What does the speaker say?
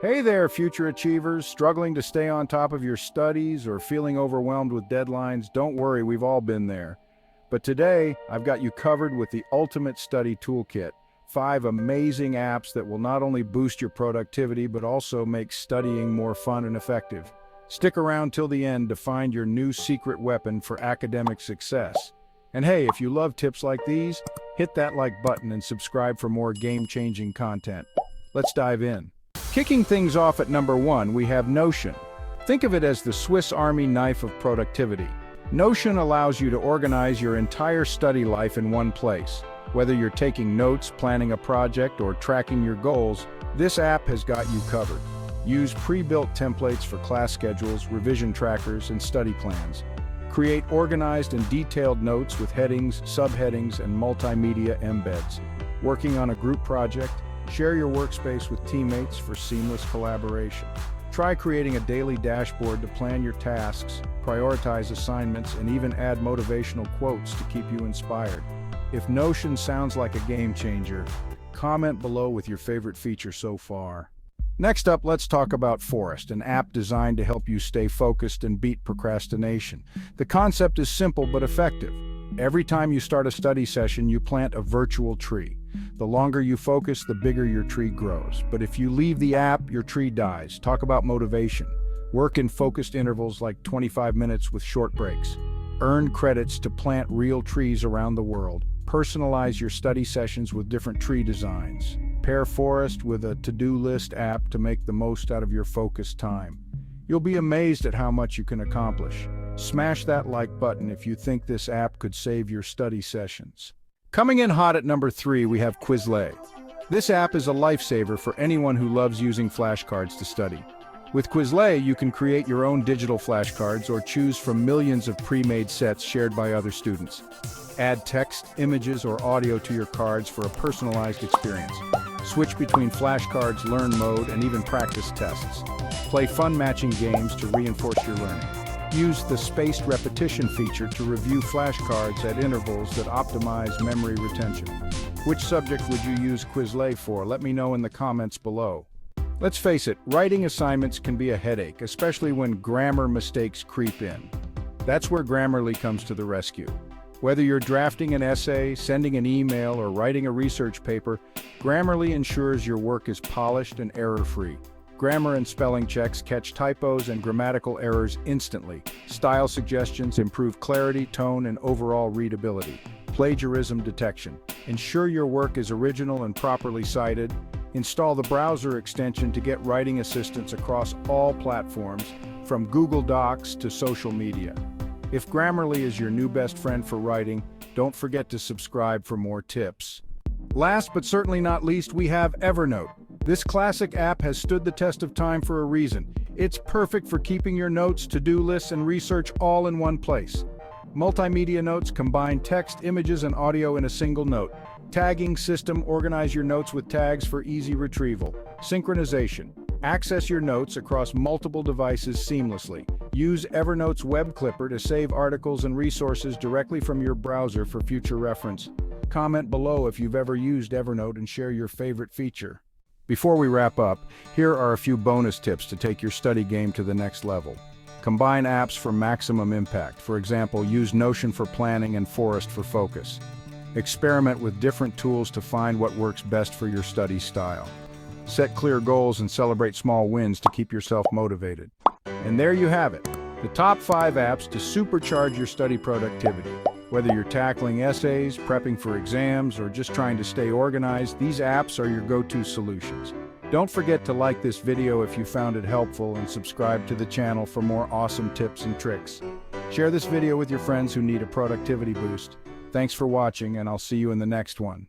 Hey there, future achievers, struggling to stay on top of your studies or feeling overwhelmed with deadlines. Don't worry, we've all been there. But today, I've got you covered with the ultimate study toolkit. 5 amazing apps that will not only boost your productivity, but also make studying more fun and effective. Stick around till the end to find your new secret weapon for academic success. And hey, if you love tips like these, hit that like button and subscribe for more game-changing content. Let's dive in. Kicking things off at number 1, we have Notion. Think of it as the Swiss Army knife of productivity. Notion allows you to organize your entire study life in one place. Whether you're taking notes, planning a project, or tracking your goals, this app has got you covered. Use pre-built templates for class schedules, revision trackers, and study plans. Create organized and detailed notes with headings, subheadings, and multimedia embeds. Working on a group project? Share your workspace with teammates for seamless collaboration. Try creating a daily dashboard to plan your tasks, prioritize assignments, and even add motivational quotes to keep you inspired. If Notion sounds like a game changer, comment below with your favorite feature so far. Next up, let's talk about Forest, an app designed to help you stay focused and beat procrastination. The concept is simple but effective. Every time you start a study session, you plant a virtual tree. The longer you focus, the bigger your tree grows. But if you leave the app, your tree dies. Talk about motivation. Work in focused intervals like 25 minutes with short breaks. Earn credits to plant real trees around the world. Personalize your study sessions with different tree designs. Pair Forest with a to-do list app to make the most out of your focused time. You'll be amazed at how much you can accomplish. Smash that like button if you think this app could save your study sessions. Coming in hot at number 3, we have Quizlet. This app is a lifesaver for anyone who loves using flashcards to study. With Quizlet, you can create your own digital flashcards or choose from millions of pre-made sets shared by other students. Add text, images, or audio to your cards for a personalized experience. Switch between flashcards, learn mode, and even practice tests. Play fun matching games to reinforce your learning. Use the spaced repetition feature to review flashcards at intervals that optimize memory retention. Which subject would you use Quizlet for? Let me know in the comments below. Let's face it, writing assignments can be a headache, especially when grammar mistakes creep in. That's where Grammarly comes to the rescue. Whether you're drafting an essay, sending an email, or writing a research paper, Grammarly ensures your work is polished and error-free. Grammar and spelling checks catch typos and grammatical errors instantly. Style suggestions improve clarity, tone, and overall readability. Plagiarism detection. Ensure your work is original and properly cited. Install the browser extension to get writing assistance across all platforms, from Google Docs to social media. If Grammarly is your new best friend for writing, don't forget to subscribe for more tips. Last but certainly not least, we have Evernote. This classic app has stood the test of time for a reason. It's perfect for keeping your notes, to-do lists, and research all in one place. Multimedia notes combine text, images, and audio in a single note. Tagging system, organize your notes with tags for easy retrieval. Synchronization. Access your notes across multiple devices seamlessly. Use Evernote's web clipper to save articles and resources directly from your browser for future reference. Comment below if you've ever used Evernote and share your favorite feature. Before we wrap up, here are a few bonus tips to take your study game to the next level. Combine apps for maximum impact. For example, use Notion for planning and Forest for focus. Experiment with different tools to find what works best for your study style. Set clear goals and celebrate small wins to keep yourself motivated. And there you have it, the top 5 apps to supercharge your study productivity. Whether you're tackling essays, prepping for exams, or just trying to stay organized, these apps are your go-to solutions. Don't forget to like this video if you found it helpful and subscribe to the channel for more awesome tips and tricks. Share this video with your friends who need a productivity boost. Thanks for watching, and I'll see you in the next one.